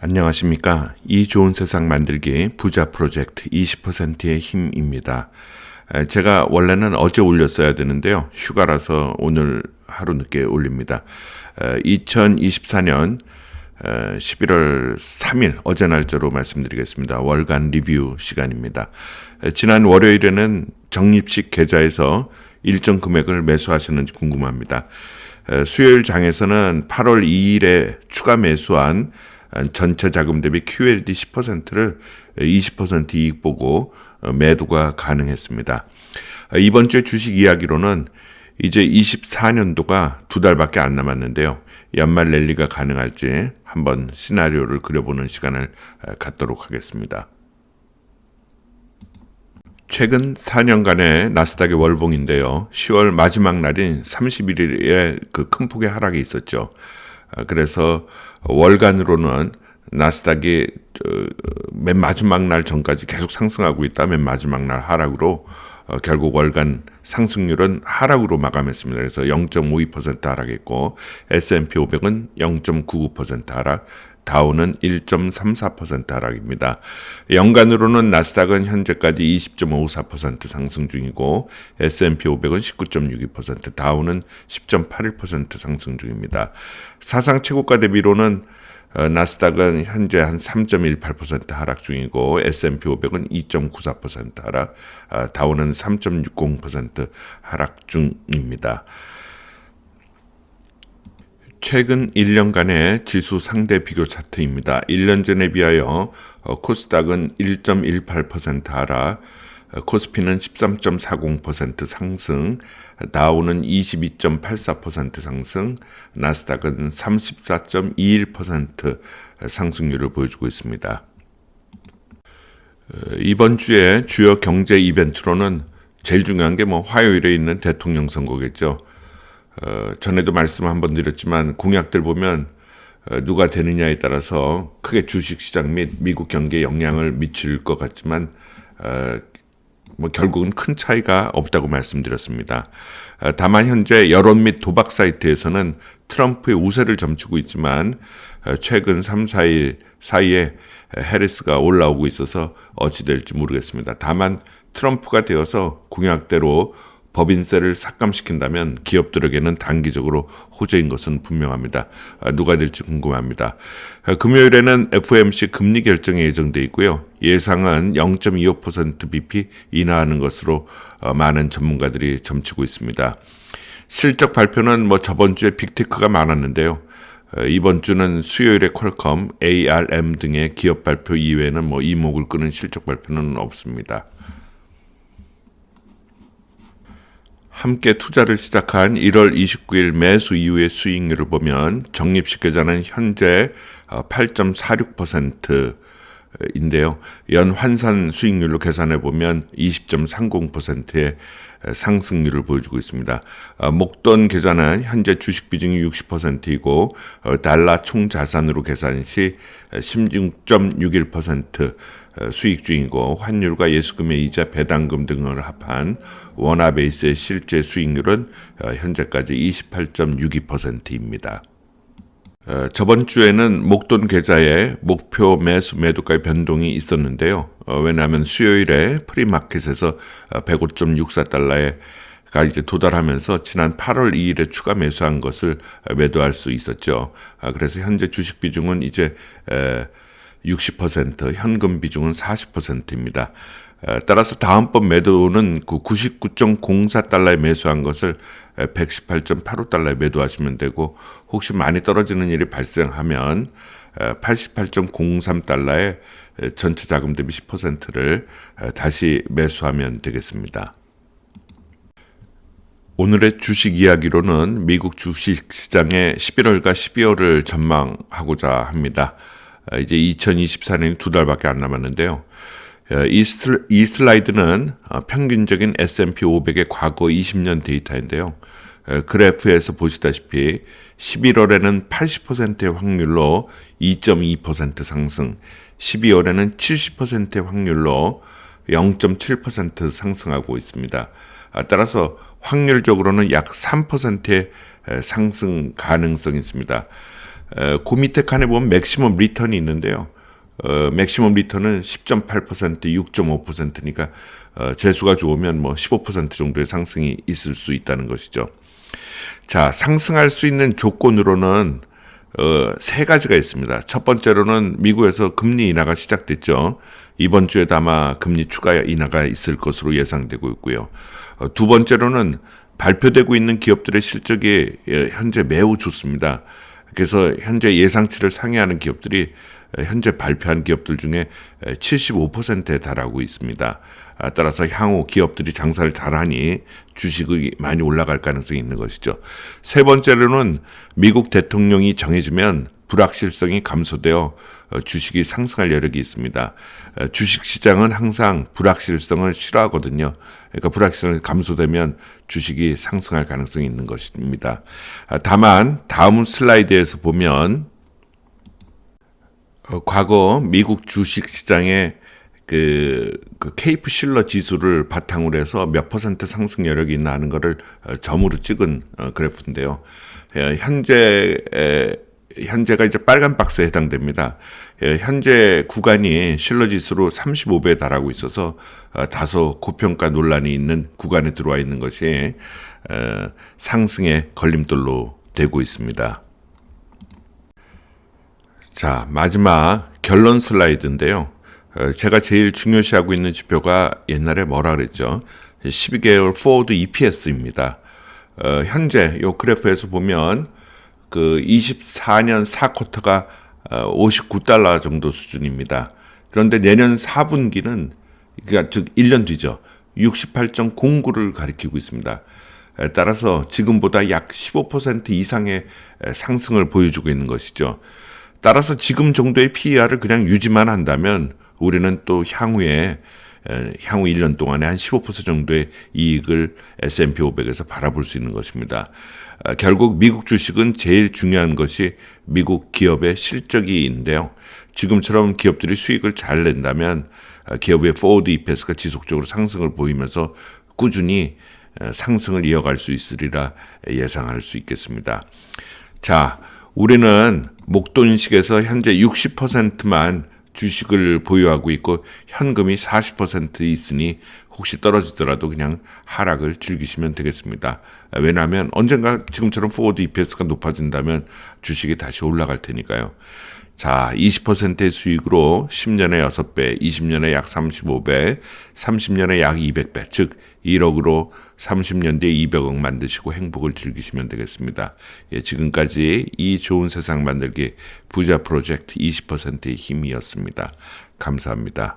안녕하십니까. 이 좋은 세상 만들기 부자 프로젝트 20%의 힘입니다. 제가 원래는 어제 올렸어야 되는데요. 휴가라서 오늘 하루 늦게 올립니다. 2024년 11월 3일 어제 날짜로 말씀드리겠습니다. 월간 리뷰 시간입니다. 지난 월요일에는 적립식 계좌에서 일정 금액을 매수하셨는지 궁금합니다. 수요일 장에서는 8월 2일에 추가 매수한 전체 자금 대비 QLD 10%를 20% 이익 보고 매도가 가능했습니다. 이번 주에 주식 이야기로는 이제 24년도가 두 달밖에 안 남았는데요. 연말 랠리가 가능할지 한번 시나리오를 그려보는 시간을 갖도록 하겠습니다. 최근 4년간의 나스닥의 월봉인데요. 10월 마지막 날인 31일에 그 큰 폭의 하락이 있었죠. 그래서 월간으로는 나스닥이 맨 마지막 날 전까지 계속 상승하고 있다. 맨 마지막 날 하락으로 결국 월간 상승률은 하락으로 마감했습니다. 그래서 0.52% 하락했고 S&P 500은 0.99% 하락, 다우는 1.34% 하락입니다. 연간으로는 나스닥은 현재까지 20.54% 상승 중이고 S&P 500은 19.62%, 다우는 10.81% 상승 중입니다. 사상 최고가 대비로는 나스닥은 현재 한 3.18% 하락 중이고 S&P 500은 2.94% 하락, 다우는 3.60% 하락 중입니다. 최근 1년간의 지수 상대 비교 차트입니다. 1년 전에 비하여 코스닥은 1.18% 하락, 코스피는 13.40% 상승, 다우는 22.84% 상승, 나스닥은 34.21% 상승률을 보여주고 있습니다. 이번 주에 주요 경제 이벤트로는 제일 중요한 게 화요일에 있는 대통령 선거겠죠. 전에도 말씀 한번 드렸지만 공약들 보면 누가 되느냐에 따라서 크게 주식시장 및 미국 경기에 영향을 미칠 것 같지만 결국은 큰 차이가 없다고 말씀드렸습니다. 다만 현재 여론 및 도박 사이트에서는 트럼프의 우세를 점치고 있지만 최근 3, 4일 사이에 해리스가 올라오고 있어서 어찌 될지 모르겠습니다. 다만 트럼프가 되어서 공약대로 법인세를 삭감시킨다면 기업들에게는 단기적으로 호재인 것은 분명합니다. 누가 될지 궁금합니다. 금요일에는 FOMC 금리 결정이 예정돼 있고요. 예상은 0.25% BP 인하하는 것으로 많은 전문가들이 점치고 있습니다. 실적 발표는 저번 주에 빅테크가 많았는데요. 이번 주는 수요일에 퀄컴, ARM 등의 기업 발표 이외에는 이목을 끄는 실적 발표는 없습니다. 함께 투자를 시작한 1월 29일 매수 이후의 수익률을 보면 적립식 계좌는 현재 8.46%인데요. 연 환산 수익률로 계산해 보면 20.30%의 상승률을 보여주고 있습니다. 목돈 계좌는 현재 주식 비중이 60%이고 달러 총 자산으로 계산 시 16.61% 수익 중이고 환율과 예수금의 이자 배당금 등을 합한 원화베이스의 실제 수익률은 현재까지 28.62%입니다. 저번 주에는 목돈 계좌의 목표 매수 매도가의 변동이 있었는데요. 왜냐하면 수요일에 프리마켓에서 105.64달러에 가 이제 도달하면서 지난 8월 2일에 추가 매수한 것을 매도할 수 있었죠. 그래서 현재 주식 비중은 이제 60%, 현금 비중은 40%입니다. 따라서 다음번 매도는 99.04달러에 매수한 것을 118.85달러에 매도하시면 되고 혹시 많이 떨어지는 일이 발생하면 88.03달러에 전체 자금 대비 10%를 다시 매수하면 되겠습니다. 오늘의 주식 이야기로는 미국 주식 시장의 11월과 12월을 전망하고자 합니다. 이제 2024년이 두 달밖에 안 남았는데요. 이 슬라이드는 평균적인 S&P 500의 과거 20년 데이터인데요. 그래프에서 보시다시피 11월에는 80%의 확률로 2.2% 상승, 12월에는 70%의 확률로 0.7% 상승하고 있습니다. 따라서 확률적으로는 약 3%의 상승 가능성이 있습니다. 그 밑에 칸에 보면 맥시멈 리턴이 있는데요. 맥시멈 리턴은 10.8%, 6.5%니까 재수가 좋으면 뭐 15% 정도의 상승이 있을 수 있다는 것이죠. 자, 상승할 수 있는 조건으로는 세 가지가 있습니다. 첫 번째로는 미국에서 금리 인하가 시작됐죠. 이번 주에도 아마 금리 추가 인하가 있을 것으로 예상되고 있고요. 두 번째로는 발표되고 있는 기업들의 실적이 현재 매우 좋습니다. 그래서 현재 예상치를 상회하는 기업들이 현재 발표한 기업들 중에 75%에 달하고 있습니다. 따라서 향후 기업들이 장사를 잘하니 주식이 많이 올라갈 가능성이 있는 것이죠. 세 번째로는 미국 대통령이 정해지면 불확실성이 감소되어 주식이 상승할 여력이 있습니다. 주식시장은 항상 불확실성을 싫어하거든요. 그러니까 불확실성이 감소되면 주식이 상승할 가능성이 있는 것입니다. 다만 다음 슬라이드에서 보면 과거 미국 주식시장의 그 케이프 실러 지수를 바탕으로 해서 몇 퍼센트 상승 여력이 있나 하는 것을 점으로 찍은 그래프인데요. 현재가 이제 빨간 박스에 해당됩니다. 현재 구간이 실러 지수로 35배에 달하고 있어서 다소 고평가 논란이 있는 구간에 들어와 있는 것이 상승의 걸림돌로 되고 있습니다. 자, 마지막 결론 슬라이드인데요. 제가 제일 중요시하고 있는 지표가 옛날에 뭐라 그랬죠? 12개월 포워드 EPS입니다. 현재 이 그래프에서 보면 그 24년 4쿼터가 59달러 정도 수준입니다. 그런데 내년 4분기는 그러니까 즉 1년 뒤죠. 68.09를 가리키고 있습니다. 따라서 지금보다 약 15% 이상의 상승을 보여주고 있는 것이죠. 따라서 지금 정도의 PER을 그냥 유지만 한다면 우리는 또 향후 1년 동안에 한 15% 정도의 이익을 S&P 500에서 바라볼 수 있는 것입니다. 결국 미국 주식은 제일 중요한 것이 미국 기업의 실적이인데요. 지금처럼 기업들이 수익을 잘 낸다면 기업의 포워드 EPS가 지속적으로 상승을 보이면서 꾸준히 상승을 이어갈 수 있으리라 예상할 수 있겠습니다. 자, 우리는 목돈식에서 현재 60%만 주식을 보유하고 있고 현금이 40% 있으니 혹시 떨어지더라도 그냥 하락을 즐기시면 되겠습니다. 왜냐하면 언젠가 지금처럼 포워드 EPS가 높아진다면 주식이 다시 올라갈 테니까요. 자, 20%의 수익으로 10년에 6배, 20년에 약 35배, 30년에 약 200배, 즉 1억으로 30년 뒤에 200억 만드시고 행복을 즐기시면 되겠습니다. 지금까지 이 좋은 세상 만들기 부자 프로젝트 20%의 힘이었습니다. 감사합니다.